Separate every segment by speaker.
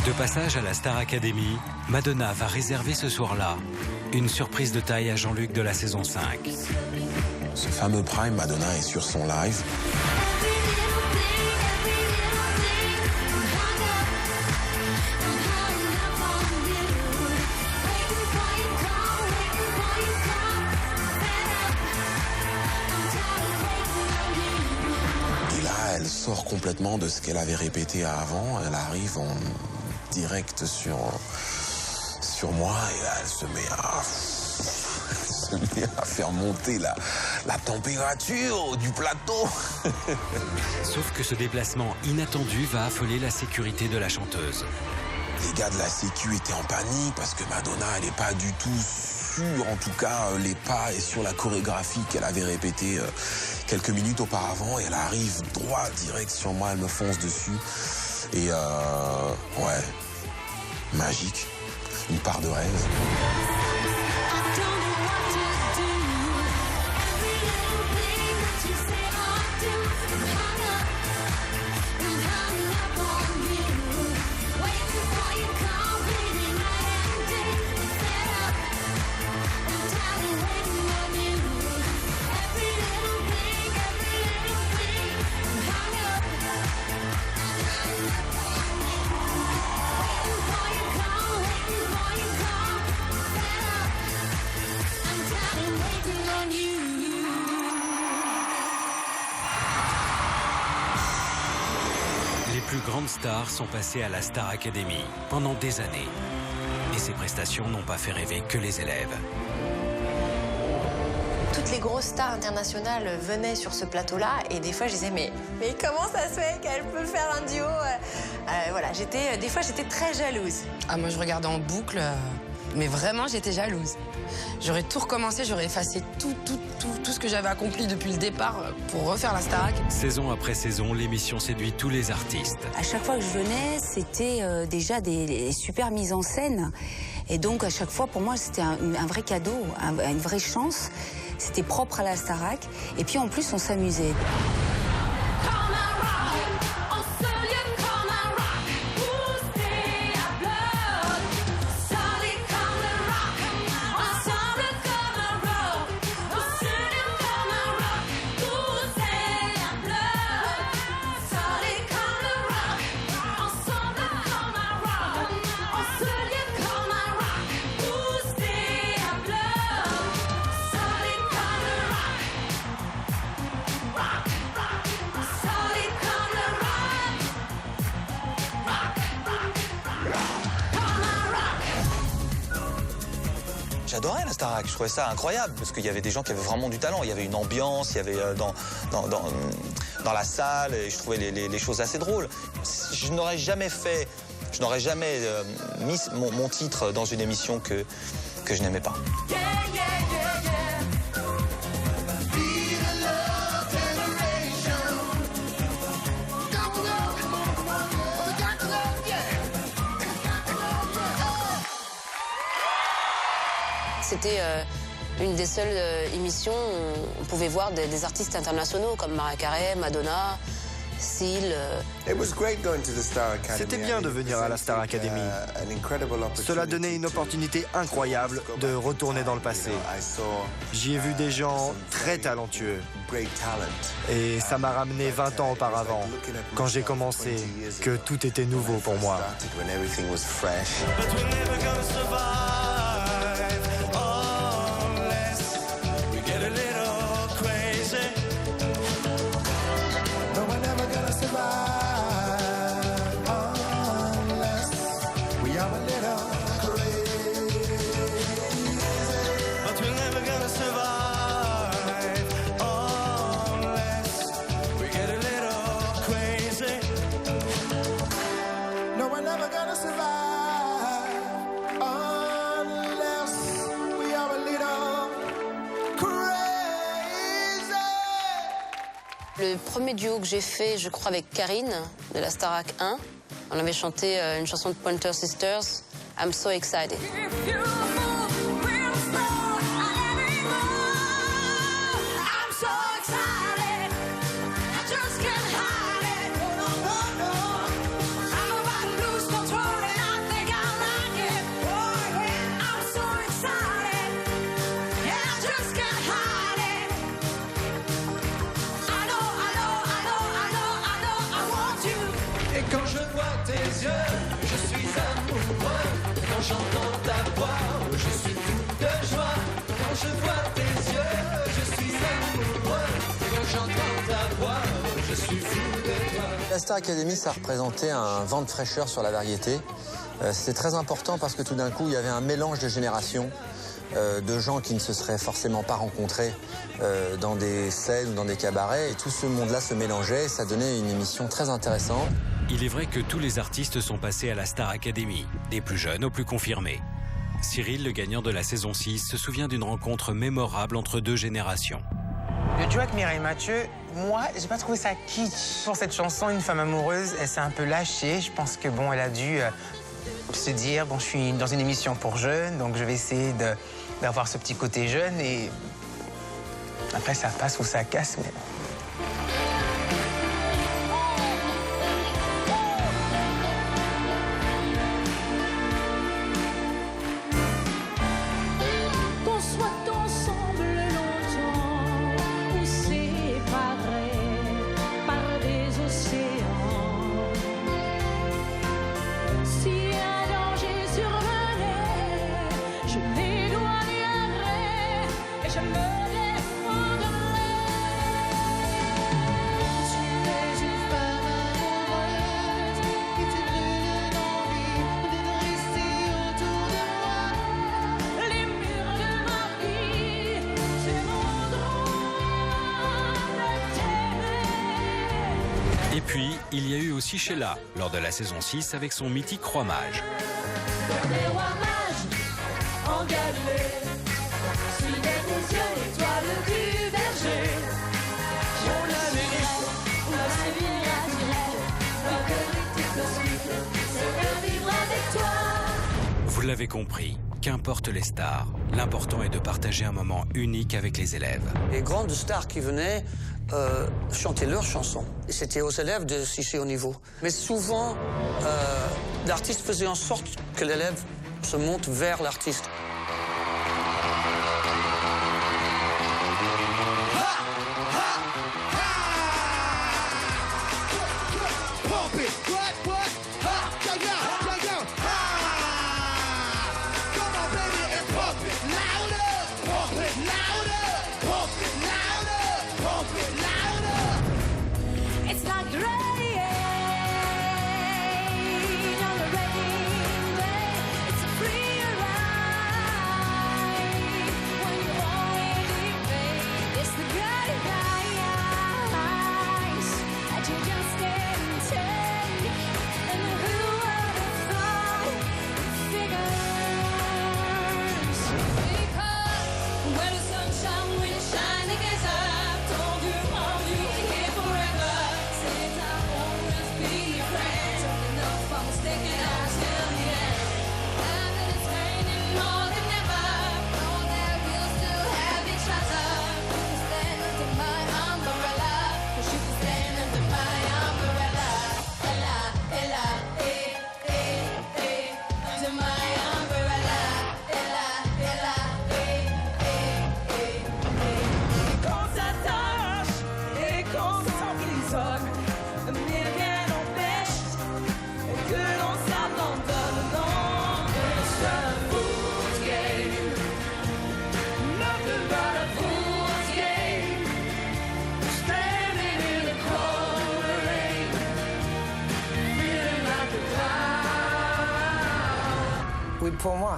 Speaker 1: De passage à la Star Academy, Madonna va réserver ce soir-là une surprise de taille à Jean-Luc de la saison 5.
Speaker 2: Ce fameux Prime, Madonna est sur son live. Et là, elle sort complètement de ce qu'elle avait répété avant. Elle arrive en direct sur moi et là, elle se met à faire monter la température du plateau.
Speaker 1: Sauf que ce déplacement inattendu va affoler la sécurité de la chanteuse.
Speaker 2: Les gars de la sécu étaient en panique parce que Madonna, elle n'est pas du tout sûre, en tout cas, les pas et sur la chorégraphie qu'elle avait répétée quelques minutes auparavant. Et elle arrive droit, direct sur moi, elle me fonce dessus. Et ouais, magique, une part de rêve.
Speaker 1: Les plus grandes stars sont passées à la Star Academy pendant des années. Et ces prestations n'ont pas fait rêver que les élèves.
Speaker 3: Toutes les grosses stars internationales venaient sur ce plateau-là et des fois je disais mais comment ça se fait qu'elle peut faire un duo voilà, des fois j'étais très jalouse.
Speaker 4: Ah, moi je regardais en boucle, mais vraiment j'étais jalouse. J'aurais tout recommencé, j'aurais effacé tout ce que j'avais accompli depuis le départ pour refaire la Starac.
Speaker 1: Saison après saison, l'émission séduit tous les artistes.
Speaker 5: À chaque fois que je venais, c'était déjà des super mises en scène. Et donc à chaque fois, pour moi, c'était un vrai cadeau, une vraie chance. C'était propre à la Starac. Et puis en plus, on s'amusait.
Speaker 6: J'adorais la Starac, je trouvais ça incroyable parce qu'il y avait des gens qui avaient vraiment du talent, il y avait une ambiance, il y avait dans la salle et je trouvais les choses assez drôles. Je n'aurais jamais mis mon titre dans une émission que je n'aimais pas.
Speaker 4: C'était une des seules émissions où on pouvait voir des artistes internationaux comme Mariah Carey, Madonna, Seal.
Speaker 7: C'était bien de venir à la Star Academy. Cela donnait une opportunité incroyable de retourner dans le passé. J'y ai vu des gens très talentueux. Et ça m'a ramené 20 ans auparavant, quand j'ai commencé, que tout était nouveau pour moi.
Speaker 4: Le premier duo que j'ai fait, je crois, avec Karine, de la Starac 1, on avait chanté une chanson de Pointer Sisters, I'm So Excited.
Speaker 8: I just can't hide it. No, no, no, no. I'm about to lose control. je vois tes yeux, je suis amoureux. Quand j'entends ta voix, je suis fou de joie. Quand je vois tes yeux, je suis amoureux. Quand j'entends ta voix, je suis fou de toi.
Speaker 9: La Star Academy, ça représentait un vent de fraîcheur sur la variété. C'était très important parce que tout d'un coup, il y avait un mélange de générations, de gens qui ne se seraient forcément pas rencontrés dans des scènes ou dans des cabarets. Et tout ce monde-là se mélangeait et ça donnait une émission très intéressante.
Speaker 1: Il est vrai que tous les artistes sont passés à la Star Academy, des plus jeunes aux plus confirmés. Cyril, le gagnant de la saison 6, se souvient d'une rencontre mémorable entre deux générations.
Speaker 10: Le duo avec Mireille Mathieu, moi, j'ai pas trouvé ça kitsch. Pour cette chanson, Une femme amoureuse, elle s'est un peu lâchée. Je pense que bon, elle a dû se dire, bon, je suis dans une émission pour jeunes, donc je vais essayer d'avoir ce petit côté jeune et après ça passe ou ça casse, mais...
Speaker 11: Qu'on soit ensemble longtemps ou séparés par des océans. Si un danger survenait, je m'éloignerais et je me défendrais. Tu es une femme amoureuse qui te brûle d'envie de rester autour de moi. Les murs de ma vie, c'est mon droit de t'aimer.
Speaker 1: Et puis, il y a eu aussi Sheila, lors de la saison 6, avec son mythique Roi Mage.
Speaker 11: Les rois mages en Galilée, suivez tes yeux l'étoile du berger. On la suivi naturel, pour que l'éthique le suive, c'est de vivre avec toi.
Speaker 1: Vous l'avez compris, qu'importe les stars, l'important est de partager un moment unique avec les élèves.
Speaker 12: Les grandes stars qui venaient chanter leurs chansons. Et c'était aux élèves de s'hisser au niveau. Mais souvent, l'artiste faisait en sorte que l'élève se monte vers l'artiste.
Speaker 11: It's like rain on a rainy day. It's a free ride when you already paid. It's the good guys that you just can't take. And who would have thought it figures? Because when the sunshine will shine against us, told you all you here forever. Said I'll always be your friend. Turning up from sticking out till the end. Now that it's raining more than ever, know that we'll still have each other. You can stand under my umbrella, 'cause you can stand under my umbrella. Ella, Ella, under my umbrella. Ella, Ella, Quand ça tâche et quand ça s'emprisonne, mais rien n'empêche que l'on s'abandonne. Non, it's a fool's game, nothing but a fool's game. Standing in the cold rain, feeling like a clown.
Speaker 10: Oui, pour moi,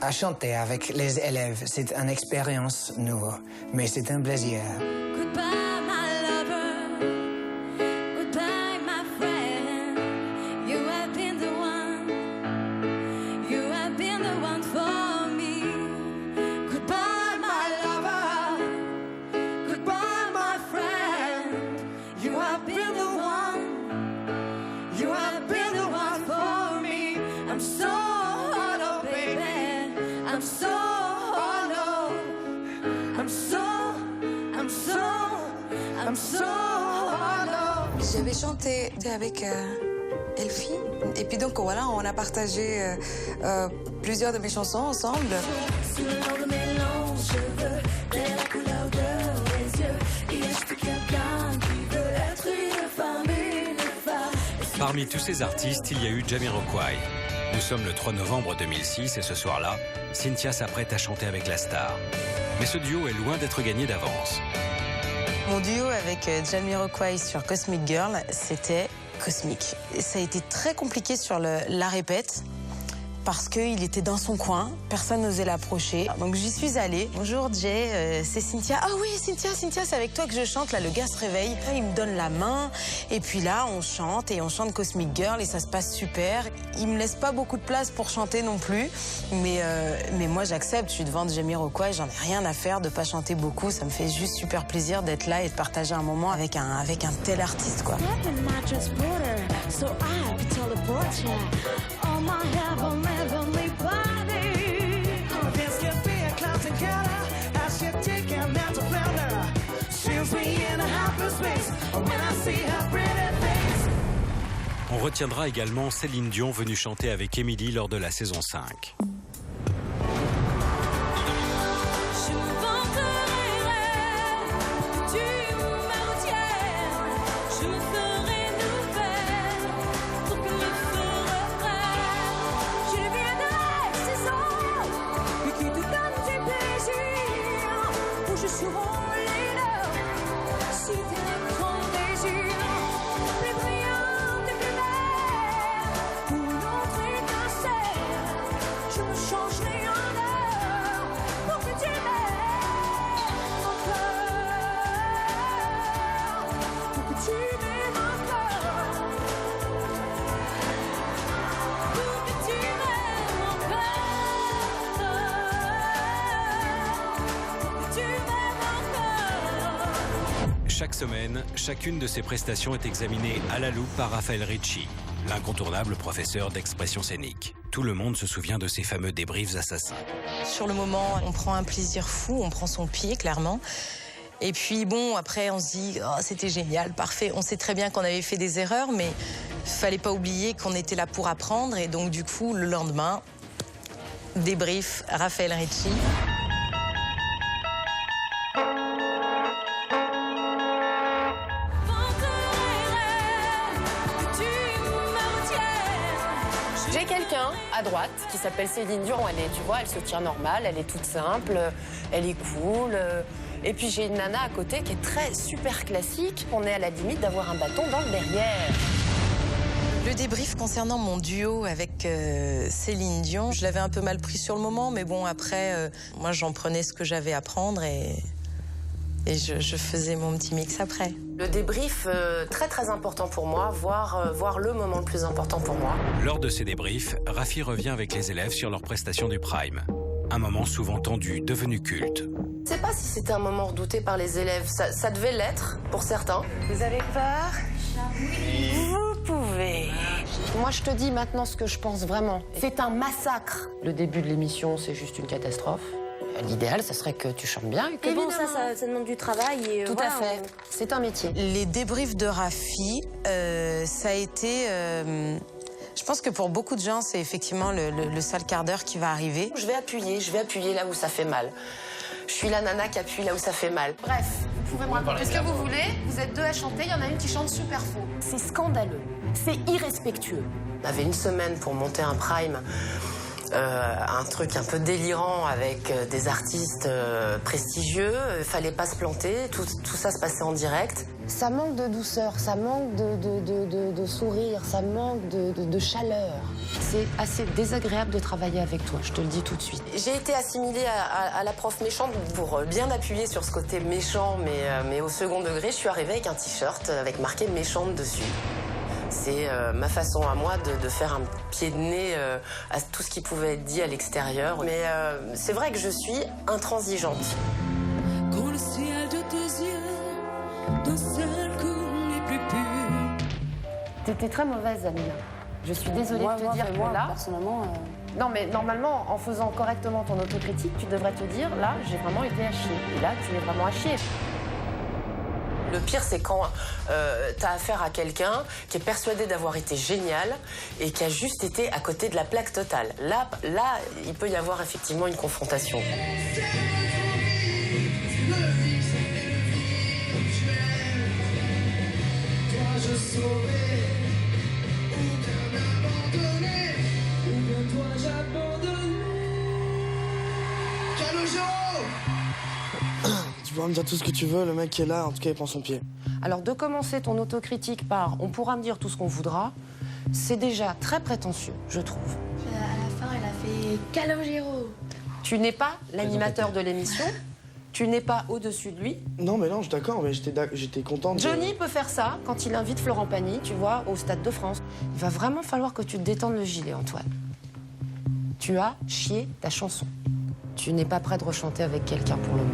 Speaker 10: à chanter avec les élèves, c'est une expérience nouvelle, mais c'est un plaisir.
Speaker 11: Goodbye, my lover. Goodbye, my friend. You have been the one. You have been the one for me. Goodbye, my lover. Goodbye, my friend. You have been the one. You have been the one for me. I'm so hollow, baby. I'm so hollow. I'm so hollow.
Speaker 4: J'avais chanté avec Elfie. Et puis donc voilà, on a partagé plusieurs de mes chansons ensemble.
Speaker 11: Sous le long de mes longs cheveux, dès la couleur de tes yeux, il y a juste quelqu'un qui veut être une femme
Speaker 1: Parmi tous ces artistes, il y a eu Jamiroquai. Nous sommes le 3 novembre 2006 et ce soir-là, Cynthia s'apprête à chanter avec la star. Mais ce duo est loin d'être gagné d'avance.
Speaker 4: Mon duo avec Jamiroquai sur Cosmic Girl, c'était cosmique. Ça a été très compliqué sur la répète parce qu'il était dans son coin, personne n'osait l'approcher. Donc j'y suis allée. Bonjour Jay, c'est Cynthia. Ah oui, Cynthia, c'est avec toi que je chante. Là, le gars se réveille, il me donne la main. Et puis là, on chante Cosmic Girl et ça se passe super. Il me laisse pas beaucoup de place pour chanter non plus. Mais moi, j'accepte. Je suis devant Jamiroquai, j'en ai rien à faire de pas chanter beaucoup. Ça me fait juste super plaisir d'être là et de partager un moment avec un tel artiste, quoi.
Speaker 1: On retiendra également Céline Dion venue chanter avec Émilie lors de la saison 5. Chaque semaine, chacune de ces prestations est examinée à la loupe par Raphaël Ricci, l'incontournable professeur d'expression scénique. Tout le monde se souvient de ces fameux débriefs assassins.
Speaker 4: Sur le moment, on prend un plaisir fou, on prend son pied, clairement. Et puis bon, après, on se dit, oh, c'était génial, parfait. On sait très bien qu'on avait fait des erreurs, mais fallait pas oublier qu'on était là pour apprendre. Et donc, du coup, le lendemain, débrief Raphaël Ricci.
Speaker 13: J'ai quelqu'un à droite qui s'appelle Céline Dion. Tu vois, elle se tient normale, elle est toute simple, elle est cool. Et puis j'ai une nana à côté qui est très super classique. On est à la limite d'avoir un bâton dans le derrière.
Speaker 4: Le débrief concernant mon duo avec Céline Dion, je l'avais un peu mal pris sur le moment, mais bon, après, moi j'en prenais ce que j'avais à prendre et je faisais mon petit mix après.
Speaker 13: Le débrief, très très important pour moi, voire le moment le plus important pour moi.
Speaker 1: Lors de ces débriefs, Rafi revient avec les élèves sur leur prestation du Prime. Un moment souvent tendu, devenu culte.
Speaker 13: Je sais pas si c'était un moment redouté par les élèves, ça devait l'être pour certains.
Speaker 4: Vous avez peur? Vous pouvez.
Speaker 13: Moi je te dis maintenant ce que je pense vraiment. C'est un massacre. Le début de l'émission, c'est juste une catastrophe. L'idéal, ça serait que tu chantes bien et que
Speaker 14: bon, ça demande du travail. Et
Speaker 13: tout à fait. C'est un métier.
Speaker 4: Les débriefs de Rafi, ça a été... je pense que pour beaucoup de gens, c'est effectivement le sale quart d'heure qui va arriver.
Speaker 13: Je vais appuyer là où ça fait mal. Je suis la nana qui appuie là où ça fait mal. Bref, vous pouvez me raconter ce que vous voulez. Vous êtes deux à chanter, il y en a une qui chante super faux. C'est scandaleux, c'est irrespectueux. On avait une semaine pour monter un Prime. Un truc un peu délirant avec des artistes prestigieux, fallait pas se planter, tout ça se passait en direct. Ça manque de douceur, ça manque de sourire, ça manque de chaleur. C'est assez désagréable de travailler avec toi, je te le dis tout de suite. J'ai été assimilée à la prof méchante pour bien appuyer sur ce côté méchant, mais au second degré, je suis arrivée avec un t-shirt avec marqué méchante dessus. C'est ma façon à moi de faire un pied de nez à tout ce qui pouvait être dit à l'extérieur. Mais c'est vrai que je suis intransigeante.
Speaker 8: Quand le ciel de tes yeux d'un seul coup n'est plus pur.
Speaker 13: T'étais très mauvaise, Amina. Je suis désolée de te dire que là...
Speaker 14: personnellement...
Speaker 13: Non, mais normalement, en faisant correctement ton autocritique, tu devrais te dire, là, j'ai vraiment été à chier. Et là, tu es vraiment à chier. Le pire, c'est quand t'as affaire à quelqu'un qui est persuadé d'avoir été génial et qui a juste été à côté de la plaque totale. Là, il peut y avoir effectivement une confrontation.
Speaker 15: pourras me dire tout ce que tu veux, le mec qui est là, en tout cas, il prend son pied.
Speaker 13: Alors, de commencer ton autocritique par « on pourra me dire tout ce qu'on voudra », c'est déjà très prétentieux, je trouve.
Speaker 14: À la fin, elle a fait Calogero.
Speaker 13: Tu n'es pas l'animateur de l'émission, tu n'es pas au-dessus de lui.
Speaker 15: Non, mais non, je suis d'accord, mais j'étais contente.
Speaker 13: Johnny peut faire ça quand il invite Florent Pagny, tu vois, au Stade de France. Il va vraiment falloir que tu te détendes le gilet, Antoine. Tu as chié ta chanson. Tu n'es pas prêt de rechanter avec quelqu'un pour le moment.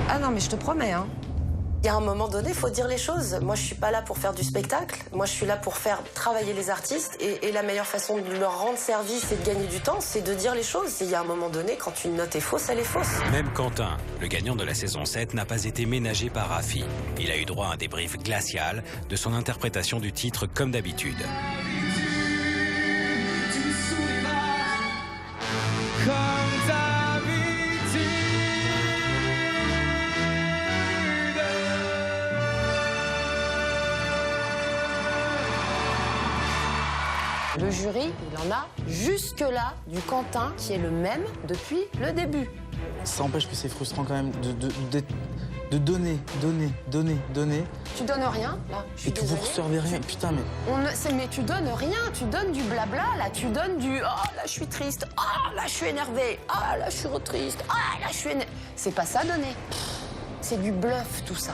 Speaker 13: Ah non, mais je te promets, hein.
Speaker 3: Il y a un moment donné, il faut dire les choses. Moi, je suis pas là pour faire du spectacle. Moi, je suis là pour faire travailler les artistes. Et la meilleure façon de leur rendre service et de gagner du temps, c'est de dire les choses. Il y a un moment donné, quand une note est fausse, elle est fausse.
Speaker 1: Même Quentin, le gagnant de la saison 7, n'a pas été ménagé par Rafi. Il a eu droit à un débrief glacial de son interprétation du titre comme d'habitude.
Speaker 13: Le jury, il en a jusque-là du Quentin qui est le même depuis le début.
Speaker 15: Ça empêche que c'est frustrant quand même de donner.
Speaker 13: Tu donnes rien, là.
Speaker 15: Et que vous ne recevez rien, putain, mais...
Speaker 13: Mais tu donnes rien, tu donnes du blabla, là. Tu donnes du « Ah, là, je suis triste. Ah, là, je suis énervée. Ah, là, je suis triste. Ah, là, je suis énervée. » C'est pas ça, donner. C'est du bluff, tout ça.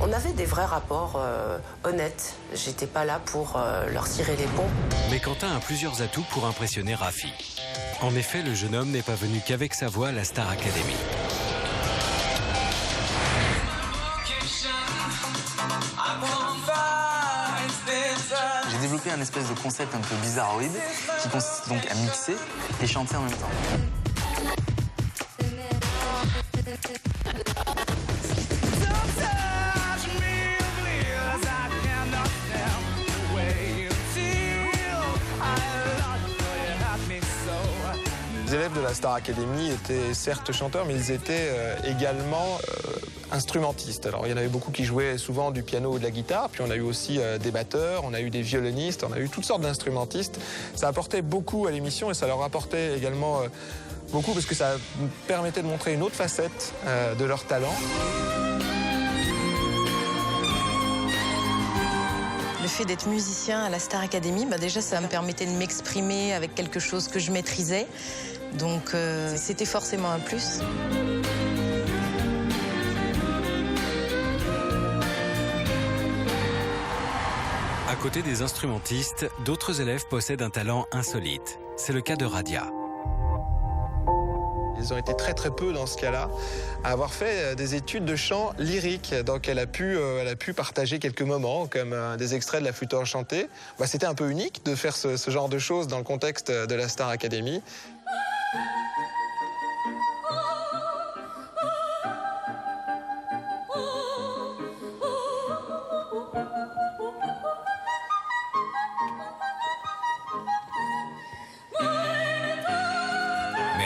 Speaker 3: On avait des vrais rapports honnêtes. J'étais pas là pour leur tirer les ponts.
Speaker 1: Mais Quentin a plusieurs atouts pour impressionner Rafi. En effet, le jeune homme n'est pas venu qu'avec sa voix à la Star Academy.
Speaker 16: J'ai développé un espèce de concept un peu bizarroïde qui consiste donc à mixer et chanter en même temps.
Speaker 17: Les élèves de la Star Academy étaient certes chanteurs, mais ils étaient également instrumentistes. Alors il y en avait beaucoup qui jouaient souvent du piano ou de la guitare, puis on a eu aussi des batteurs, on a eu des violonistes, on a eu toutes sortes d'instrumentistes. Ça apportait beaucoup à l'émission et ça leur apportait également beaucoup parce que ça permettait de montrer une autre facette de leur talent.
Speaker 4: Le fait d'être musicien à la Star Academy, déjà ça me permettait de m'exprimer avec quelque chose que je maîtrisais. Donc c'était forcément un plus.
Speaker 1: À côté des instrumentistes, d'autres élèves possèdent un talent insolite. C'est le cas de Radia.
Speaker 17: Ils ont été très peu dans ce cas-là à avoir fait des études de chant lyrique. Donc elle a pu partager quelques moments comme des extraits de La Flûte enchantée. C'était un peu unique de faire ce genre de choses dans le contexte de la Star Academy.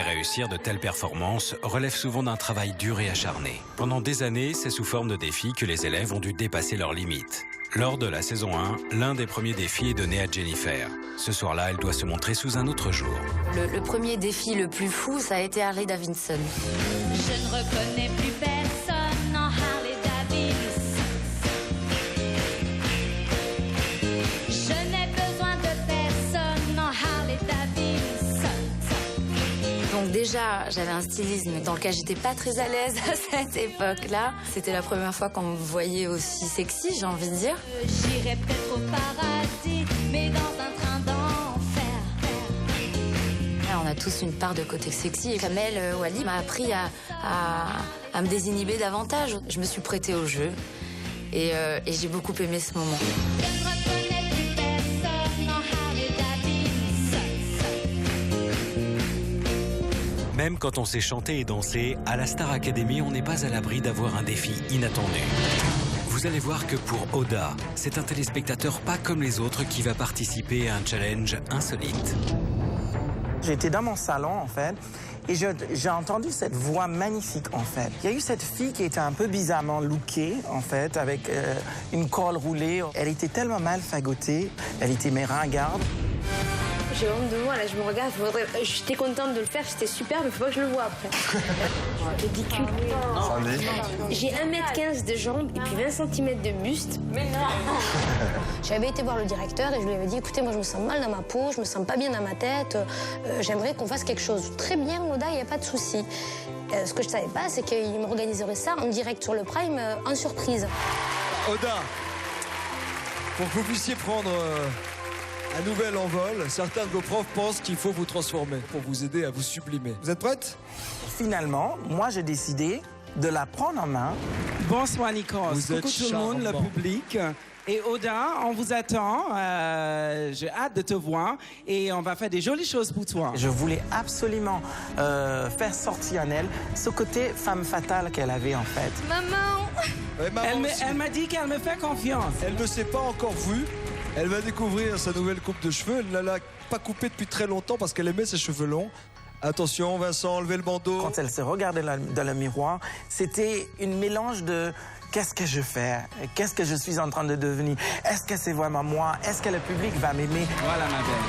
Speaker 1: Réussir de telles performances relève souvent d'un travail dur et acharné. Pendant des années, c'est sous forme de défis que les élèves ont dû dépasser leurs limites. Lors de la saison 1, l'un des premiers défis est donné à Jennifer. Ce soir-là, elle doit se montrer sous un autre jour.
Speaker 5: Le premier défi le plus fou, ça a été Harley Davidson.
Speaker 11: Je ne reconnais plus personne en Harley Davidson. Je n'ai besoin de personne en Harley Davidson.
Speaker 5: Donc déjà, j'avais un stylisme dans lequel j'étais pas très à l'aise à cette époque-là. C'était la première fois qu'on me voyait aussi sexy, j'ai envie de dire.
Speaker 11: J'irai peut-être au paradis, mais dans un train d'enfer.
Speaker 5: On a tous une part de côté sexy et Kamel Wally m'a appris à me désinhiber davantage. Je me suis prêtée au jeu et j'ai beaucoup aimé ce moment.
Speaker 11: Je ne reconnais plus personne en Harley Davidson.
Speaker 1: Même quand on sait chanter et danser, à la Star Academy, on n'est pas à l'abri d'avoir un défi inattendu. Vous allez voir que pour Oda, c'est un téléspectateur pas comme les autres qui va participer à un challenge insolite.
Speaker 10: J'étais dans mon salon, en fait, et j'ai entendu cette voix magnifique, en fait. Il y a eu cette fille qui était un peu bizarrement lookée, en fait, avec une colle roulée. Elle était tellement mal fagotée, elle était ringarde.
Speaker 14: J'ai honte de moi, là, je me regarde. J'étais contente de le faire, c'était super, mais faut pas que je le vois après. Ridicule. J'ai 1m15 de jambes et puis 20 cm de buste. Mais non. J'avais été voir le directeur et je lui avais dit, écoutez, moi je me sens mal dans ma peau, je me sens pas bien dans ma tête, j'aimerais qu'on fasse quelque chose. Très bien, Oda, il n'y a pas de souci. Ce que je savais pas, c'est qu'il m'organiserait ça en direct sur le Prime, en surprise.
Speaker 18: Oda, pour que vous puissiez prendre un nouvel envol, certains de vos profs pensent qu'il faut vous transformer pour vous aider à vous sublimer. Vous êtes prête?
Speaker 10: Finalement, moi j'ai décidé de la prendre en main.
Speaker 19: Bonsoir Nikos,
Speaker 18: Vous êtes
Speaker 19: coucou tout le monde, le
Speaker 18: charmant.
Speaker 19: public. Et Oda, on vous attend, j'ai hâte de te voir et on va faire des jolies choses pour toi.
Speaker 10: Je voulais absolument faire sortir en elle ce côté femme fatale qu'elle avait en fait.
Speaker 14: Maman!
Speaker 18: Ouais, maman aussi.
Speaker 19: Elle m'a dit qu'elle me fait confiance.
Speaker 18: Elle ne s'est pas encore vue. Elle va découvrir sa nouvelle coupe de cheveux. Elle ne l'a pas coupée depuis très longtemps parce qu'elle aimait ses cheveux longs. Attention, Vincent, enlevez le bandeau.
Speaker 10: Quand elle se regardait dans le miroir, c'était une mélange de qu'est-ce que je fais, qu'est-ce que je suis en train de devenir, est-ce que c'est vraiment moi, est-ce que le public va m'aimer.
Speaker 19: Voilà ma belle.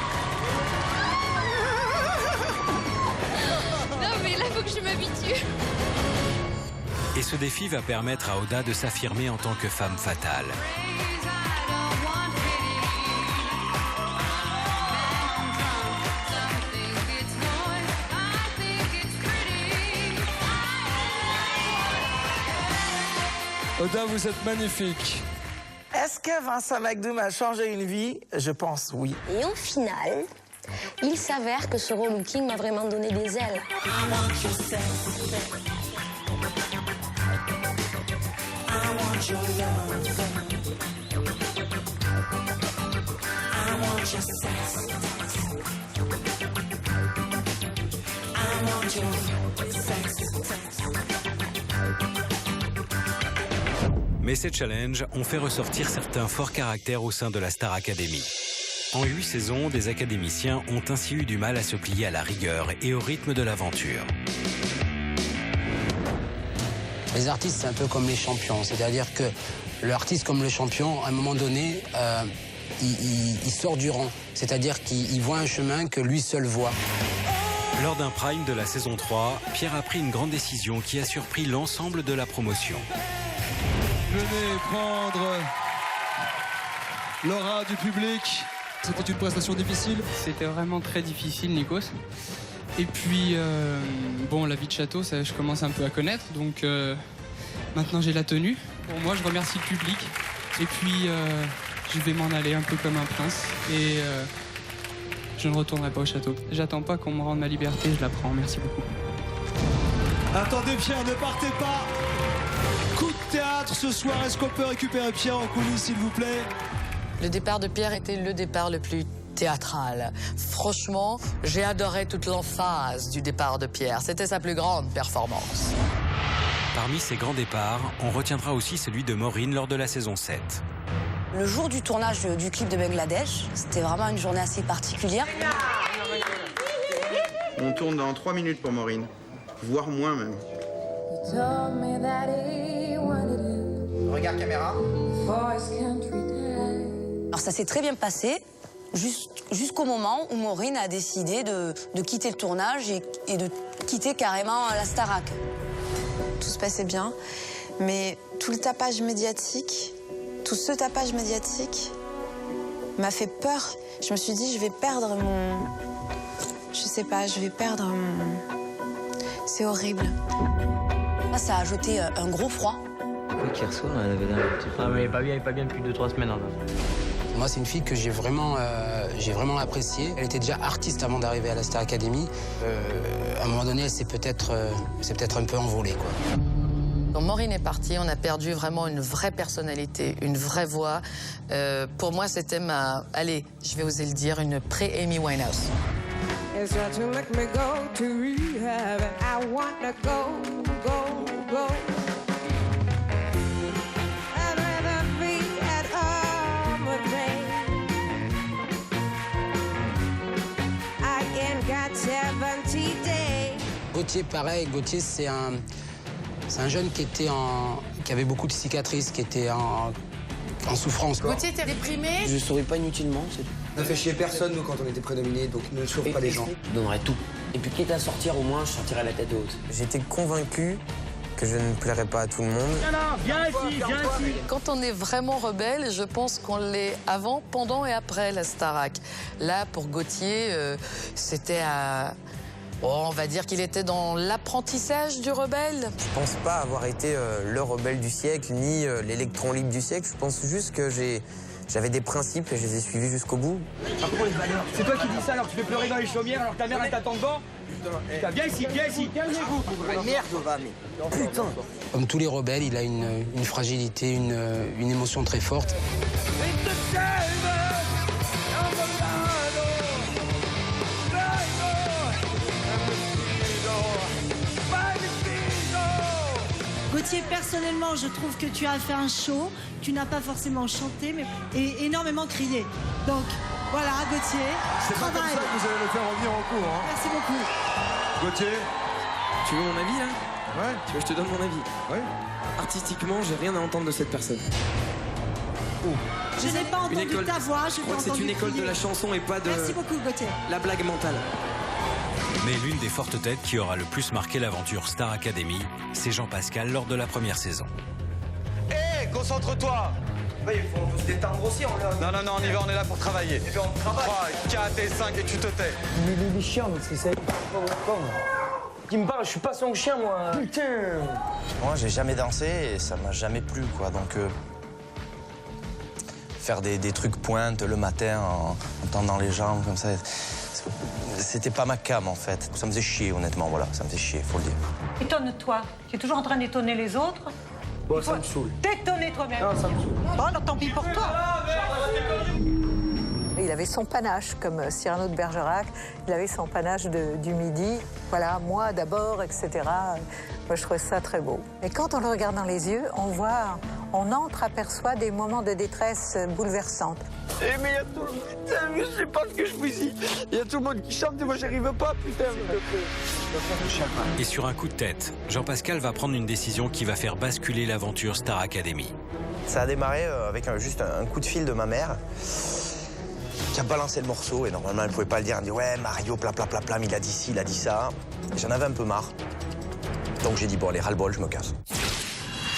Speaker 14: Non mais là, faut que je m'habitue.
Speaker 1: Et ce défi va permettre à Oda de s'affirmer en tant que femme fatale.
Speaker 18: Oda, vous êtes magnifique.
Speaker 10: Est-ce que Vincent McDoom m'a changé une vie? Je pense oui.
Speaker 14: Et au final, il s'avère que ce relooking m'a vraiment donné des ailes.
Speaker 1: Mais ces challenges ont fait ressortir certains forts caractères au sein de la Star Academy. En 8 saisons, des académiciens ont ainsi eu du mal à se plier à la rigueur et au rythme de l'aventure.
Speaker 20: Les artistes, c'est un peu comme les champions. C'est-à-dire que l'artiste, comme le champion, à un moment donné, il sort du rang. C'est-à-dire qu'il voit un chemin que lui seul voit.
Speaker 1: Lors d'un prime de la saison 3, Pierre a pris une grande décision qui a surpris l'ensemble de la promotion.
Speaker 18: Venez prendre l'aura du public. C'était une prestation difficile.
Speaker 21: C'était vraiment très difficile, Nikos. Et puis, bon, la vie de château, ça, je commence un peu à connaître. Donc, maintenant, j'ai la tenue. Pour moi, je remercie le public. Et puis, je vais m'en aller un peu comme un prince. Et je ne retournerai pas au château. J'attends pas qu'on me rende ma liberté, je la prends. Merci beaucoup.
Speaker 18: Attendez Pierre, ne partez pas. Coup de théâtre ce soir. Est-ce qu'on peut récupérer Pierre en coulisses, s'il vous plaît?
Speaker 22: Le départ de Pierre était le départ le plus théâtral. Franchement, j'ai adoré toute l'emphase du départ de Pierre. C'était sa plus grande performance.
Speaker 1: Parmi ces grands départs, on retiendra aussi celui de Maureen lors de la saison 7.
Speaker 5: Le jour du tournage du clip de Bangladesh, c'était vraiment une journée assez particulière.
Speaker 23: On tourne dans 3 minutes pour Maureen, voire moins même.
Speaker 10: Regarde caméra.
Speaker 5: Alors ça s'est très bien passé, jusqu'au moment où Maureen a décidé de quitter le tournage et de quitter carrément la Starac.
Speaker 4: Tout se passait bien, mais tout le tapage médiatique, tout ce tapage médiatique m'a fait peur. Je me suis dit, je vais perdre mon... Je sais pas, je vais perdre mon... C'est horrible.
Speaker 5: Ça a ajouté un gros froid.
Speaker 16: Hier soir, elle avait l'air un petit peu... Ah, mais elle est pas bien depuis 2-3 semaines. Hein.
Speaker 20: Moi, c'est une fille que j'ai vraiment appréciée. Elle était déjà artiste avant d'arriver à la Star Academy. À un moment donné, elle s'est peut-être un peu envolée, quoi.
Speaker 22: Quand Maureen est partie, on a perdu vraiment une vraie personnalité, une vraie voix. Pour moi, c'était allez, je vais oser le dire, une pré-Amy Winehouse.
Speaker 20: Gauthier, pareil. Gauthier, c'est un jeune qui avait beaucoup de cicatrices, qui en souffrance.
Speaker 13: Gauthier, t'es déprimé?
Speaker 15: Je souris pas inutilement, c'est tout.
Speaker 2: On n'a fait chier personne, nous, quand on était prédominés, donc ne sauve pas les gens.
Speaker 15: Je donnerais tout. Et puis quitte à sortir, au moins, je sortirais la tête haute.
Speaker 10: J'étais convaincu que je ne plairais pas à tout le monde.
Speaker 8: Viens ici, viens ici.
Speaker 22: Quand on est vraiment rebelle, je pense qu'on l'est avant, pendant et après la Starac. Là, pour Gauthier, c'était à... Oh, on va dire qu'il était dans l'apprentissage du rebelle.
Speaker 10: Je pense pas avoir été le rebelle du siècle, ni l'électron libre du siècle. Je pense juste que j'avais des principes et je les ai suivis jusqu'au bout.
Speaker 2: Par contre, les valeurs. C'est toi qui dis ça alors que tu fais pleurer dans les chaumières alors que ta mère elle t'attend devant. Putain, viens ici, calmez-vous. Merde, va, mais... Putain.
Speaker 20: Comme tous les rebelles, il a une fragilité, une émotion très forte.
Speaker 6: Gauthier, personnellement, je trouve que tu as fait un show. Tu n'as pas forcément chanté, mais et énormément crié. Donc, voilà, Gauthier.
Speaker 18: C'est pas comme ça que vous allez le faire revenir en cours. Hein.
Speaker 6: Merci beaucoup.
Speaker 18: Gauthier.
Speaker 15: Tu veux mon avis, là?
Speaker 18: Ouais.
Speaker 15: Tu veux que je te donne mon avis?
Speaker 18: Ouais.
Speaker 15: Artistiquement, j'ai rien à entendre de cette personne.
Speaker 6: Je n'ai pas entendu ta voix, je
Speaker 15: crois que c'est une école de la chanson et pas de...
Speaker 6: Merci beaucoup, Gauthier.
Speaker 15: La blague mentale.
Speaker 1: Mais l'une des fortes têtes qui aura le plus marqué l'aventure Star Academy, c'est Jean Pascal lors de la première saison.
Speaker 7: Hé, concentre-toi.
Speaker 2: Oui, il faut se détendre aussi, on l'a...
Speaker 7: Non, on y va, on est là pour travailler.
Speaker 2: Et puis on travaille.
Speaker 7: 3, 4 et 5 et tu te tais.
Speaker 2: Il est chiant, c'est ça. Qui me parle, je suis pas son chien, moi. Putain.
Speaker 24: Moi, j'ai jamais dansé et ça m'a jamais plu, quoi. Donc, faire des trucs pointes le matin en tendant les jambes comme ça, c'était pas ma came, en fait. Ça me faisait chier, honnêtement, voilà. Ça me faisait chier, faut le dire.
Speaker 25: Étonne-toi. Tu es toujours en train d'étonner les autres.
Speaker 2: Bon, ça me saoule.
Speaker 25: T'étonner toi-même.
Speaker 2: Non, ça me saoule.
Speaker 25: Bon, alors tant pis pour toi.
Speaker 26: Il avait son panache, comme Cyrano de Bergerac. Il avait son panache du Midi. Voilà, moi d'abord, etc. Moi, je trouvais ça très beau. Et quand on le regarde dans les yeux, on entreaperçoit des moments de détresse bouleversantes.
Speaker 2: Eh, mais il y a tout le monde. Putain, mais je sais pas ce que je fais ici. Il y a tout le monde qui chante et moi, j'y arrive pas, putain.
Speaker 1: Et sur un coup de tête, Jean Pascal va prendre une décision qui va faire basculer l'aventure Star Academy.
Speaker 24: Ça a démarré avec juste un coup de fil de ma mère qui a balancé le morceau et normalement elle pouvait pas le dire. Elle me dit ouais Mario plam, il a dit ci, il a dit ça. J'en avais un peu marre. Donc j'ai dit bon allez ras-le-bol, je me casse.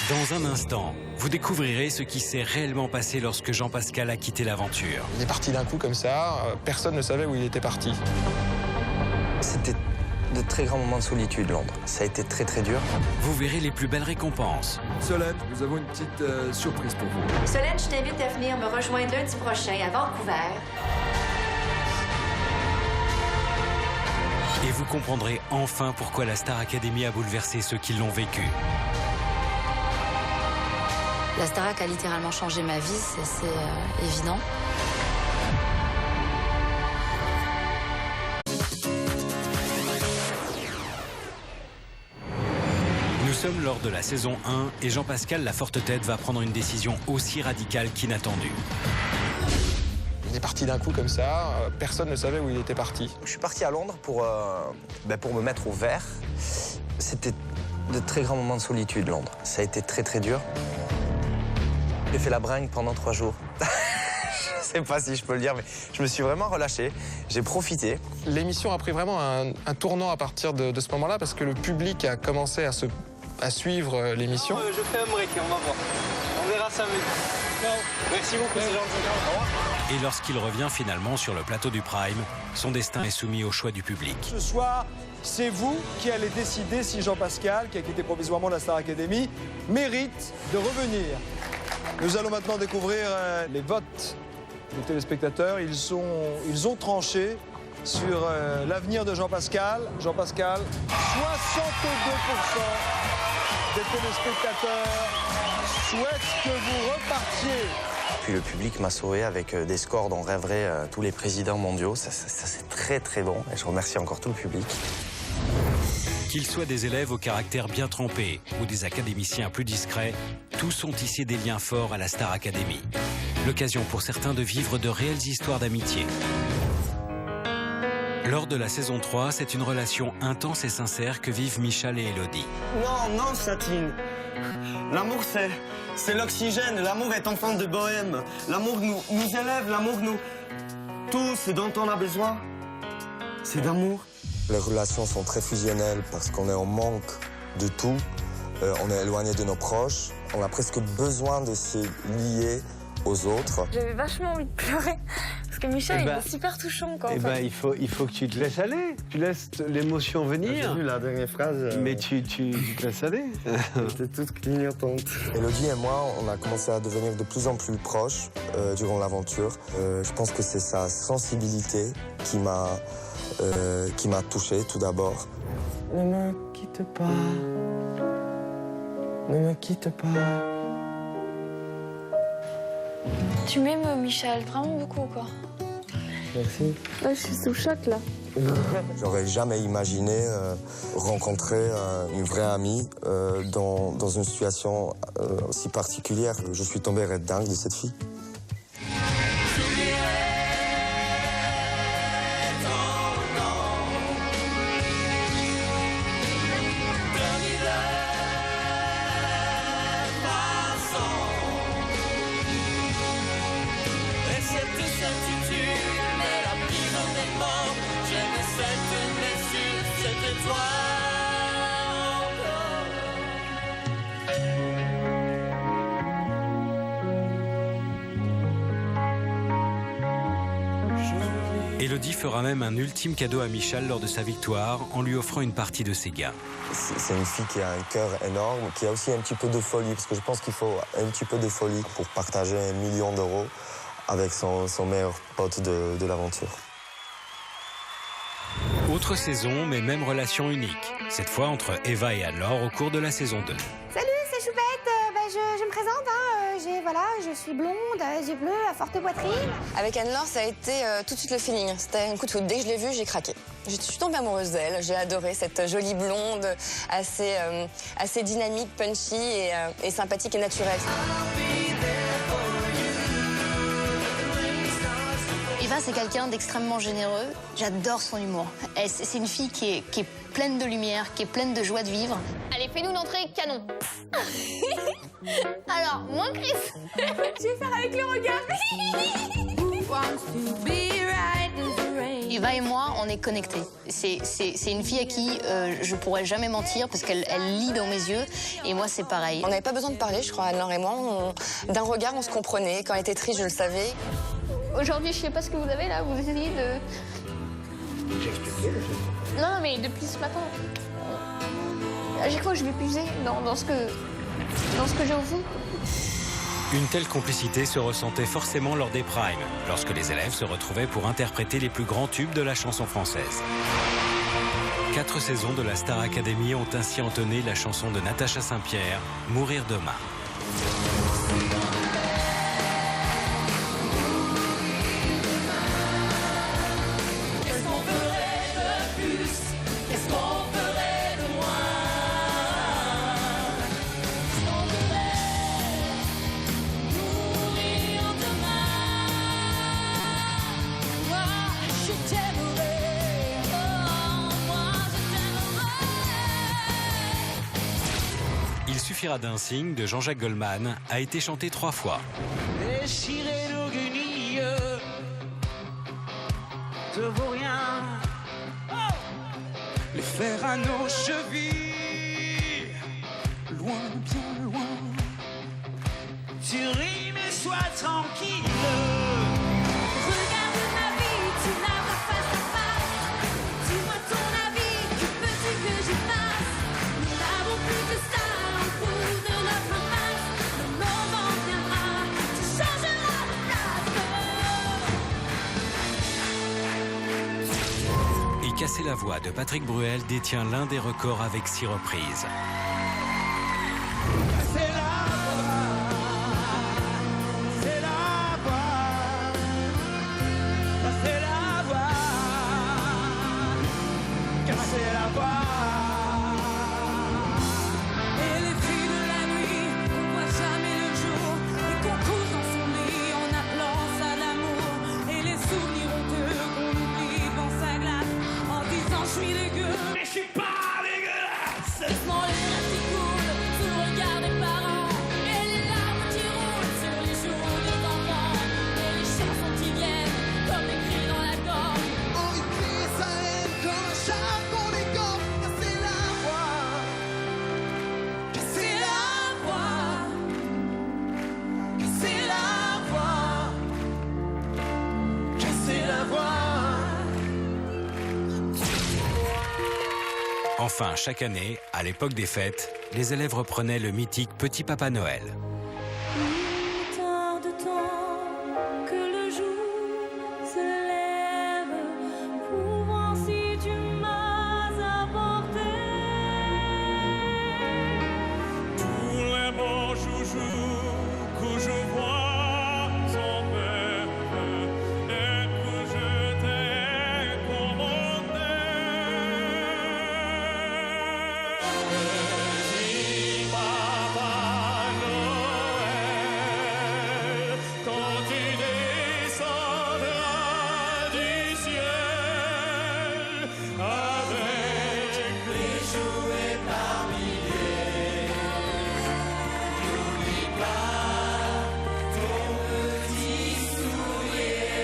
Speaker 1: Dans un instant, vous découvrirez ce qui s'est réellement passé lorsque Jean Pascal a quitté l'aventure.
Speaker 17: Il est parti d'un coup comme ça, personne ne savait où il était parti.
Speaker 24: C'était de très grands moments de solitude, Londres. Ça a été très très dur.
Speaker 1: Vous verrez les plus belles récompenses.
Speaker 18: Solène, nous avons une petite surprise pour vous.
Speaker 27: Solène, je t'invite à venir me rejoindre lundi prochain à Vancouver.
Speaker 1: Et vous comprendrez enfin pourquoi la Star Academy a bouleversé ceux qui l'ont vécu.
Speaker 5: La Starac a littéralement changé ma vie, c'est évident.
Speaker 1: Nous sommes lors de la saison 1 et Jean Pascal, la forte tête, va prendre une décision aussi radicale qu'inattendue.
Speaker 17: Il est parti d'un coup comme ça, personne ne savait où il était parti.
Speaker 24: Je suis parti à Londres pour me mettre au vert. C'était de très grands moments de solitude, Londres. Ça a été très très dur. J'ai fait la bringue pendant 3 jours. Je sais pas si je peux le dire, mais je me suis vraiment relâché. J'ai profité.
Speaker 17: L'émission a pris vraiment un tournant à partir de ce moment-là parce que le public a commencé à suivre l'émission.
Speaker 2: Je fais un break, on va voir. On verra samedi. Merci beaucoup, c'est gentil. Au revoir.
Speaker 1: Et lorsqu'il revient finalement sur le plateau du Prime, son destin est soumis au choix du public.
Speaker 18: Ce soir, c'est vous qui allez décider si Jean Pascal, qui a quitté provisoirement la Star Academy, mérite de revenir. Nous allons maintenant découvrir les votes des téléspectateurs. Ils ont tranché sur l'avenir de Jean Pascal. Jean Pascal, 62% des téléspectateurs souhaitent que vous repartiez.
Speaker 24: Puis le public m'a sauvé avec des scores dont rêveraient tous les présidents mondiaux. Ça c'est très très bon et je remercie encore tout le public.
Speaker 1: Qu'ils soient des élèves au caractère bien trempé ou des académiciens plus discrets, tous ont tissé des liens forts à la Star Academy. L'occasion pour certains de vivre de réelles histoires d'amitié. Lors de la saison 3, c'est une relation intense et sincère que vivent Michal et Elodie.
Speaker 2: Non, Satine.
Speaker 3: L'amour, c'est l'oxygène. L'amour est enfant de bohème. L'amour nous élève, l'amour nous... Tout ce dont on a besoin, c'est d'amour.
Speaker 24: Les relations sont très fusionnelles parce qu'on est en manque de tout. On est éloigné de nos proches. On a presque besoin de se lier aux autres.
Speaker 9: J'avais vachement envie de pleurer. Parce que Michel, il est super touchant quand même.
Speaker 11: Il faut que tu te laisses aller. Tu laisses l'émotion venir.
Speaker 3: J'ai vu la dernière phrase.
Speaker 11: Mais tu te laisses aller.
Speaker 3: J'étais toute clignotante.
Speaker 24: Élodie et moi, on a commencé à devenir de plus en plus proches durant l'aventure. Je pense que c'est sa sensibilité qui m'a touché tout d'abord.
Speaker 3: Ne me quitte pas. Ne me quitte pas.
Speaker 9: Tu m'aimes, Michel, vraiment beaucoup, quoi.
Speaker 3: Merci.
Speaker 9: Là, je suis sous choc, là.
Speaker 24: J'aurais jamais imaginé rencontrer une vraie amie dans une situation aussi particulière. Je suis tombé red dingue de cette fille.
Speaker 1: Élodie fera même un ultime cadeau à Michal lors de sa victoire en lui offrant une partie de ses gains.
Speaker 24: C'est une fille qui a un cœur énorme, qui a aussi un petit peu de folie, parce que je pense qu'il faut un petit peu de folie pour partager 1 million d'euros avec son meilleur pote de l'aventure.
Speaker 1: Autre saison, mais même relation unique. Cette fois entre Eva et Anne-Laure au cours de la saison 2.
Speaker 12: Salut, c'est Choupette. Je me présente. Je suis blonde, yeux bleus, à forte poitrine.
Speaker 14: Avec Anne-Laure, ça a été tout de suite le feeling. C'était un coup de foudre. Dès que je l'ai vue, j'ai craqué. Je suis tombée amoureuse d'elle. J'ai adoré cette jolie blonde, assez dynamique, punchy et sympathique et naturelle.
Speaker 19: Eva, c'est quelqu'un d'extrêmement généreux. J'adore son humour. C'est une fille qui est pleine de lumière, qui est pleine de joie de vivre.
Speaker 27: Allez, fais-nous une entrée canon. Alors, moi, Chris, je vais faire avec le regard.
Speaker 19: Eva et moi, on est connectés. C'est une fille à qui je pourrais jamais mentir parce qu'elle lit dans mes yeux. Et moi, c'est pareil.
Speaker 14: On n'avait pas besoin de parler, je crois, Anne-Laure et moi. D'un regard, on se comprenait. Quand elle était triste, je le savais.
Speaker 27: Aujourd'hui, je sais pas ce que vous avez là. Vous essayez de...
Speaker 3: J'ai expliqué.
Speaker 27: Non, mais depuis ce matin, à chaque fois, je vais puiser dans ce que j'ai au fond.
Speaker 1: Une telle complicité se ressentait forcément lors des primes, lorsque les élèves se retrouvaient pour interpréter les plus grands tubes de la chanson française. 4 saisons de la Star Academy ont ainsi entonné la chanson de Natacha Saint-Pierre, Mourir demain. Il suffira d'un signe de Jean-Jacques Goldman a été chanté 3 fois.
Speaker 8: Déchirer nos guenilles te vaut rien. Les faire à nos chevilles, loin, bien loin. Tu rimes et sois tranquille. Regarde ma vie, tu n'as pas face à face. Dis-moi ton avis, que veux-tu que j'y fasse? Nous n'avons plus de ça.
Speaker 1: Casser la voix de Patrick Bruel détient l'un des records avec 6 reprises.
Speaker 8: Mais je suis pas dégueulasse.
Speaker 1: Enfin, chaque année, à l'époque des fêtes, les élèves reprenaient le mythique Petit Papa Noël.
Speaker 8: Tant de temps que le jour se lève pour voir si tu m'as apporté tous les beaux joujoux que je vois sans peine et que je t'ai commandé. Petit Papa Noël, quand tu descendras du ciel avec les jouets par milliers, n'oublie pas ton petit soulier.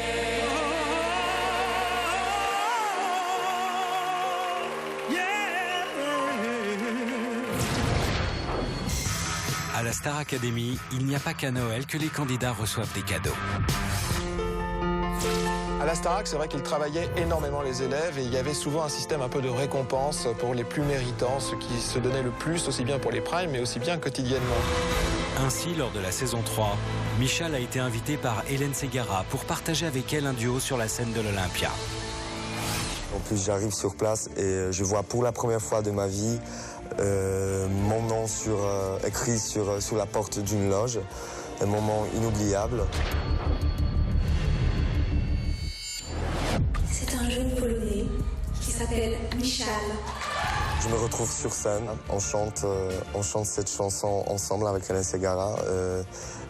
Speaker 1: À la Star Academy, il n'y a pas qu'à Noël que les candidats reçoivent des cadeaux.
Speaker 17: À la Starac, c'est vrai qu'ils travaillaient énormément les élèves et il y avait souvent un système un peu de récompense pour les plus méritants, ceux qui se donnaient le plus, aussi bien pour les primes, mais aussi bien quotidiennement.
Speaker 1: Ainsi, lors de la saison 3, Michal a été invité par Hélène Ségara pour partager avec elle un duo sur la scène de l'Olympia.
Speaker 24: En plus, j'arrive sur place et je vois pour la première fois de ma vie mon nom écrit sur la porte d'une loge. Un moment inoubliable.
Speaker 8: C'est un jeune Polonais qui s'appelle Michal.
Speaker 24: Je me retrouve sur scène, on chante cette chanson ensemble avec Hélène Ségara,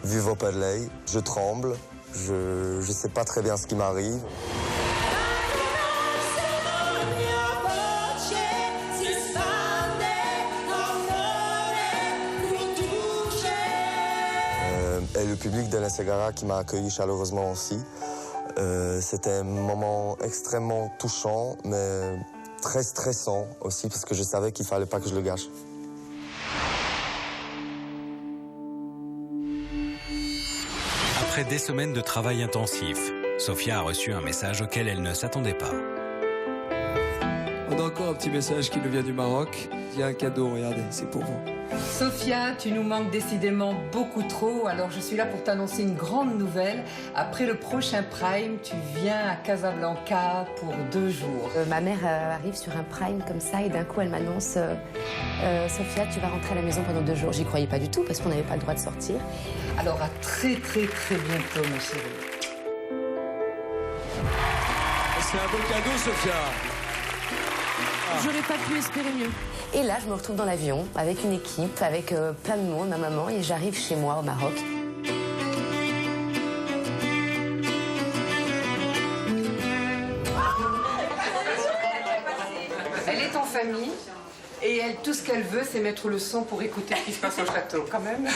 Speaker 24: Vivo per lei. Je tremble, je ne sais pas très bien ce qui m'arrive. Et le public d'Hélène Ségara qui m'a accueilli chaleureusement aussi. C'était un moment extrêmement touchant, mais très stressant aussi, parce que je savais qu'il ne fallait pas que je le gâche.
Speaker 1: Après des semaines de travail intensif, Sophia a reçu un message auquel elle ne s'attendait pas.
Speaker 18: On a encore un petit message qui nous vient du Maroc. Il y a un cadeau, regardez, c'est pour vous.
Speaker 4: Sophia, tu nous manques décidément beaucoup trop, alors je suis là pour t'annoncer une grande nouvelle. Après le prochain Prime, tu viens à Casablanca pour 2 jours.
Speaker 10: Ma mère arrive sur un Prime comme ça et d'un coup elle m'annonce Sophia, tu vas rentrer à la maison pendant 2 jours. J'y croyais pas du tout parce qu'on n'avait pas le droit de sortir.
Speaker 4: Alors à très très très bientôt, ma chérie.
Speaker 18: C'est un beau cadeau, Sophia.
Speaker 10: J'aurais pas pu espérer mieux. Et là, je me retrouve dans l'avion avec une équipe, avec plein de monde, ma maman, et j'arrive chez moi au Maroc.
Speaker 4: Elle est en famille et elle, tout ce qu'elle veut, c'est mettre le son pour écouter ce qui se passe au château, quand même.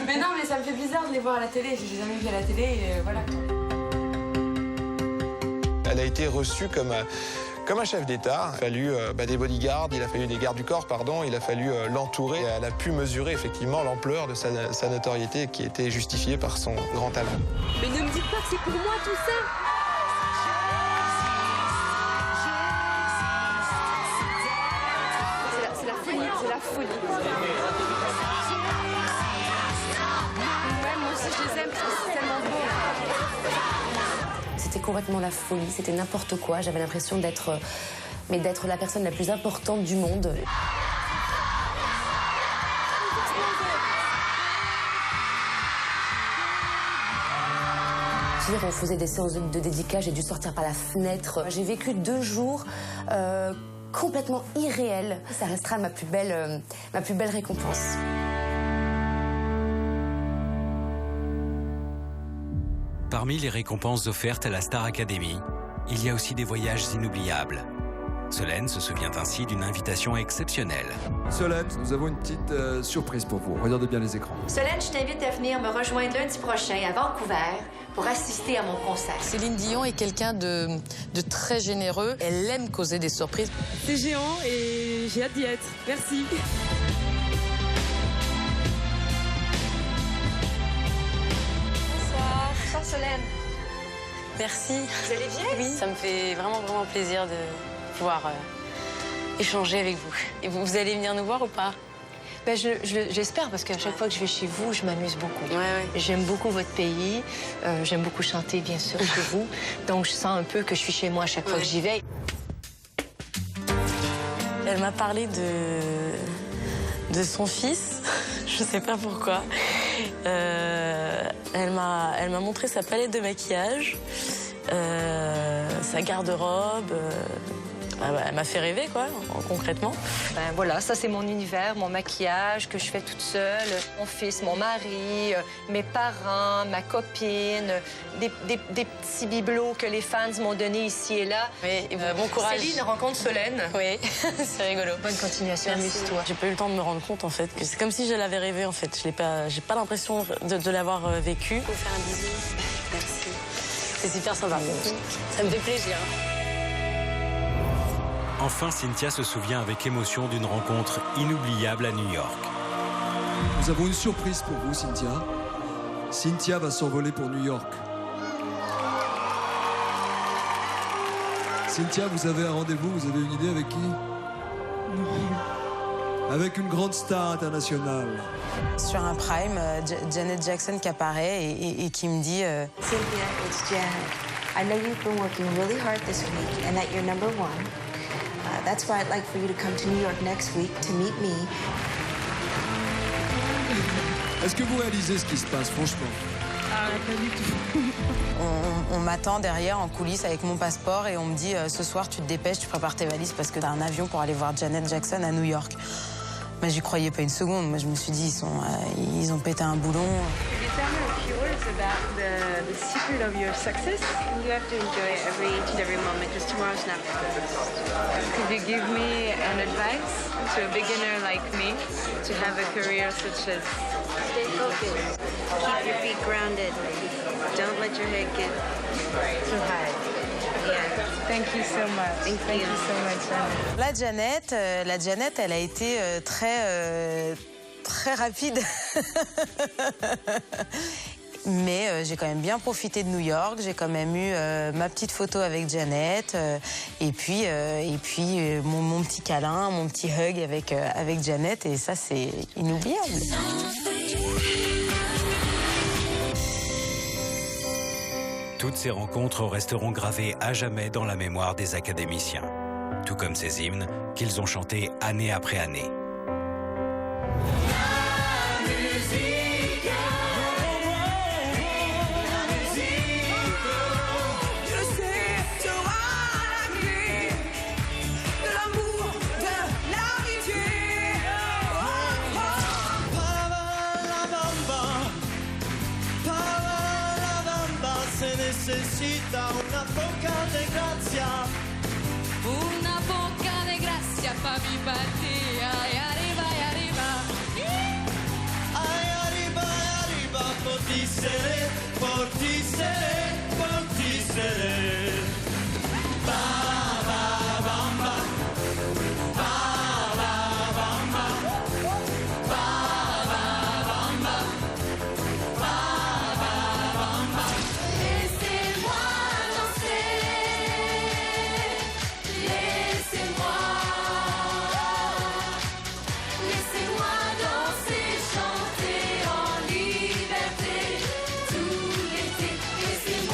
Speaker 9: Mais non, mais ça me fait bizarre de les voir à la télé. Je les ai jamais vus à la télé et voilà.
Speaker 17: Elle a été reçue comme un chef d'État. Il a fallu des bodyguards, il a fallu des gardes du corps, pardon, il a fallu l'entourer. Elle a pu mesurer effectivement l'ampleur de sa notoriété qui était justifiée par son grand talent.
Speaker 9: Mais ne me dites pas que c'est pour moi tout ça. C'est la folie, c'est la folie. Ouais, moi aussi je les aime parce que c'est tellement beau.
Speaker 10: C'était complètement la folie, c'était n'importe quoi. J'avais l'impression d'être la personne la plus importante du monde. On faisait des séances de dédicace, j'ai dû sortir par la fenêtre. J'ai vécu 2 jours complètement irréels. Ça restera ma plus belle récompense.
Speaker 1: Parmi les récompenses offertes à la Star Academy, il y a aussi des voyages inoubliables. Solène se souvient ainsi d'une invitation exceptionnelle.
Speaker 18: Solène, nous avons une petite surprise pour vous. Regardez bien les écrans.
Speaker 13: Solène, je t'invite à venir me rejoindre lundi prochain à Vancouver pour assister à mon concert.
Speaker 16: Céline Dion est quelqu'un de très généreux. Elle aime causer des surprises.
Speaker 9: C'est géant et j'ai hâte d'y être. Merci.
Speaker 13: Bonsoir Solène.
Speaker 16: Merci.
Speaker 13: Vous allez bien?
Speaker 16: Oui, ça me fait vraiment plaisir de pouvoir
Speaker 10: échanger avec vous. Et vous allez venir nous voir ou pas?
Speaker 6: Ben j'espère, parce qu'à chaque fois que je vais chez vous, je m'amuse beaucoup. J'aime beaucoup votre pays, j'aime beaucoup chanter, bien sûr, chez vous. Donc, je sens un peu que je suis chez moi à chaque fois que j'y vais.
Speaker 10: Elle m'a parlé de son fils, je sais pas pourquoi. Elle m'a montré sa palette de maquillage, sa garde-robe. Elle m'a fait rêver, quoi, concrètement.
Speaker 6: Ben voilà, ça c'est mon univers, mon maquillage que je fais toute seule. Mon fils, mon mari, mes parents, ma copine, des petits bibelots que les fans m'ont donnés ici et là.
Speaker 10: Oui, bon courage.
Speaker 6: Céline rencontre Solène.
Speaker 10: Oui, c'est rigolo.
Speaker 6: Bonne continuation, amuse-toi.
Speaker 10: J'ai pas eu le temps de me rendre compte, en fait, que c'est comme si je l'avais rêvé, en fait. J'ai pas l'impression de l'avoir vécu. Faut faire un bisou. Merci. C'est super sympa. Ça me fait plaisir.
Speaker 1: Enfin, Cynthia se souvient avec émotion d'une rencontre inoubliable à New York.
Speaker 18: Nous avons une surprise pour vous, Cynthia. Cynthia va s'envoler pour New York. Cynthia, vous avez un rendez-vous, vous avez une idée avec qui? Avec une grande star internationale.
Speaker 10: Sur un prime, Janet Jackson qui apparaît et qui me dit
Speaker 7: Cynthia, it's Janet. I know you've been working really hard this week and that you're number one. That's why I'd like for you to come to New York next week to meet me.
Speaker 18: Est-ce que vous réalisez ce qui se passe, franchement?
Speaker 10: Pas du tout. On m'attend derrière en coulisses avec mon passeport et on me dit ce soir tu te dépêches, tu prépares tes valises parce que t'as un avion pour aller voir Janet Jackson à New York. Mais j'y croyais pas une seconde. Moi je me suis dit ils ont pété un boulon.
Speaker 15: About the secret of your success. You have to enjoy every moment because tomorrow's not promised. Could you give me an advice to a beginner like me to have a career such as? Stay focused. Keep your feet grounded. Don't let your head get too high. Yeah. Thank you so much. Thank you so much.
Speaker 10: La Janet, elle a été très rapide. Mais j'ai quand même bien profité de New York. J'ai quand même eu ma petite photo avec Janet et puis mon petit câlin, mon petit hug avec Janet. Et ça, c'est inoubliable.
Speaker 1: Toutes ces rencontres resteront gravées à jamais dans la mémoire des académiciens, tout comme ces hymnes qu'ils ont chantés année après année.
Speaker 8: Necesita una poca de gracia.
Speaker 20: Una poca de gracia pa' mi partida. Y arriba, y arriba.
Speaker 8: Ay, arriba, y arriba. Por ti seré, por ti seré, por ti seré. Ba, ba, bamba. Ba, ba, bamba. Ba, ba, bamba. Ba, ba, bamba.
Speaker 20: Laissez-moi danser, chanter en liberté tout l'été. Laissez-moi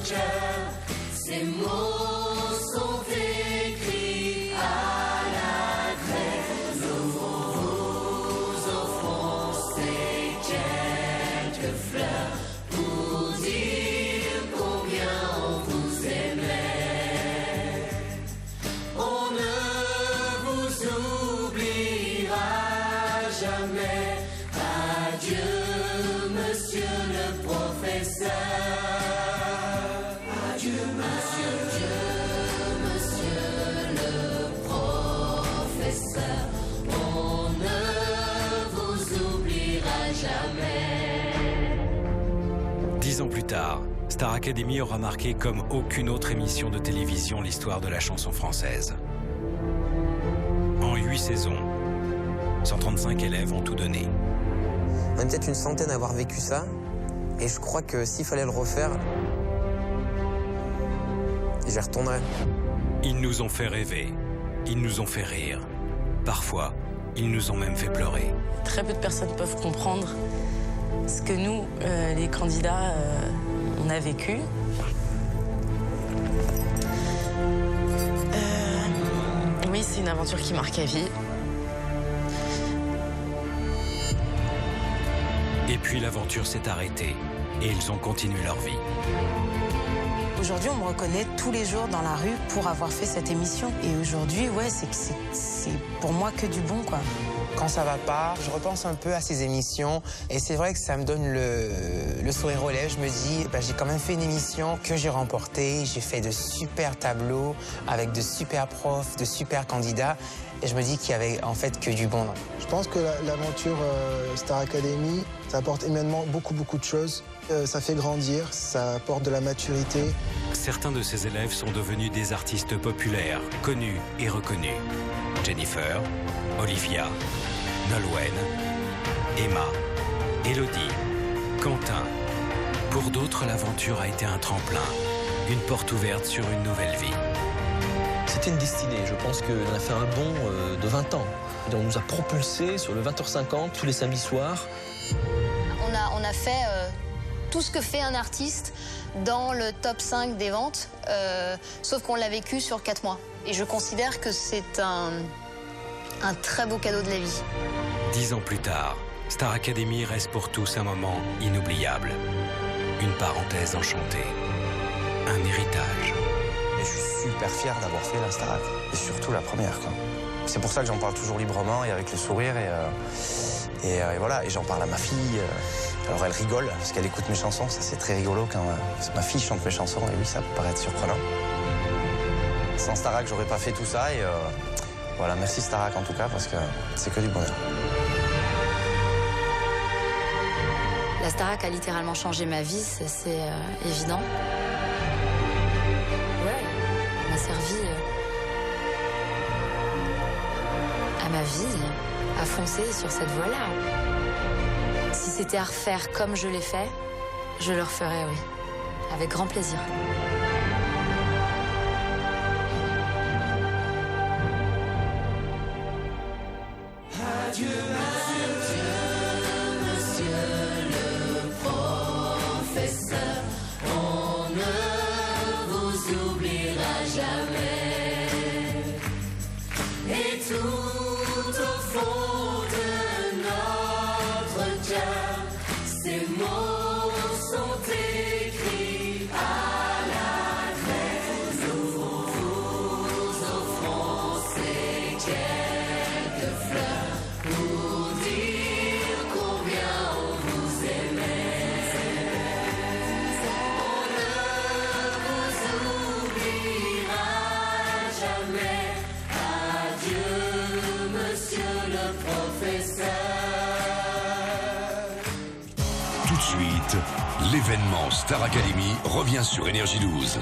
Speaker 8: cœur, ces mots sont écrits à la craie. Nous vous offrons ces quelques fleurs pour dire combien on vous aimait. On ne vous oubliera jamais. Adieu, monsieur le professeur. Adieu, monsieur le professeur. On ne vous oubliera jamais.
Speaker 1: 10 ans plus tard, Star Academy aura marqué comme aucune autre émission de télévision l'histoire de la chanson française. En 8 saisons, 135 élèves ont tout donné.
Speaker 24: On est peut-être une centaine à avoir vécu ça. Et je crois que s'il fallait le refaire, j'y retournerais.
Speaker 1: Ils nous ont fait rêver, ils nous ont fait rire. Parfois, ils nous ont même fait pleurer.
Speaker 10: Très peu de personnes peuvent comprendre ce que nous, les candidats, on a vécu. Oui, c'est une aventure qui marque à vie.
Speaker 1: Et puis l'aventure s'est arrêtée et ils ont continué leur vie.
Speaker 10: Aujourd'hui, on me reconnaît tous les jours dans la rue pour avoir fait cette émission. Et aujourd'hui, ouais, c'est pour moi que du bon, quoi.
Speaker 24: Quand ça va pas, je repense un peu à ces émissions et c'est vrai que ça me donne le sourire aux lèvres. Je me dis, j'ai quand même fait une émission que j'ai remportée. J'ai fait de super tableaux avec de super profs, de super candidats. Et je me dis qu'il y avait en fait que du bon.
Speaker 2: Je pense que l'aventure Star Academy, ça apporte éminemment beaucoup de choses. Ça fait grandir, ça apporte de la maturité.
Speaker 1: Certains de ces élèves sont devenus des artistes populaires, connus et reconnus. Jennifer, Olivia, Nolwenn, Emma, Elodie, Quentin. Pour d'autres, l'aventure a été un tremplin, une porte ouverte sur une nouvelle vie.
Speaker 5: C'était une destinée, je pense qu'on a fait un bond de 20 ans. On nous a propulsés sur le 20h50 tous les samedis soirs.
Speaker 19: On a fait tout ce que fait un artiste dans le top 5 des ventes, sauf qu'on l'a vécu sur 4 mois. Et je considère que c'est un très beau cadeau de la vie.
Speaker 1: 10 ans plus tard, Star Academy reste pour tous un moment inoubliable. Une parenthèse enchantée. Un héritage.
Speaker 24: Et je suis super fier d'avoir fait la Starac. Et surtout la première, quoi. C'est pour ça que j'en parle toujours librement et avec le sourire. Et voilà, et j'en parle à ma fille. Alors elle rigole parce qu'elle écoute mes chansons. Ça, c'est très rigolo quand ma fille chante mes chansons. Et oui, ça peut paraître surprenant. Sans Starac, j'aurais pas fait tout ça. Et voilà, merci Starac en tout cas, parce que c'est que du bonheur.
Speaker 21: La Starac a littéralement changé ma vie, c'est évident. Ouais, elle m'a servi à ma vie, à foncer sur cette voie-là. Si c'était à refaire comme je l'ai fait, je le referais, oui. Avec grand plaisir.
Speaker 8: Adieu, monsieur le professeur. On ne vous oubliera jamais. Et tout au fond de notre cœur, ces mots sont écrits à la craie. Nous vous offrons ces quelques fleurs pour dire combien on vous aimait. On ne vous oubliera jamais. Adieu, monsieur le professeur.
Speaker 22: Tout de suite, l'événement Star Academy revient sur Énergie 12.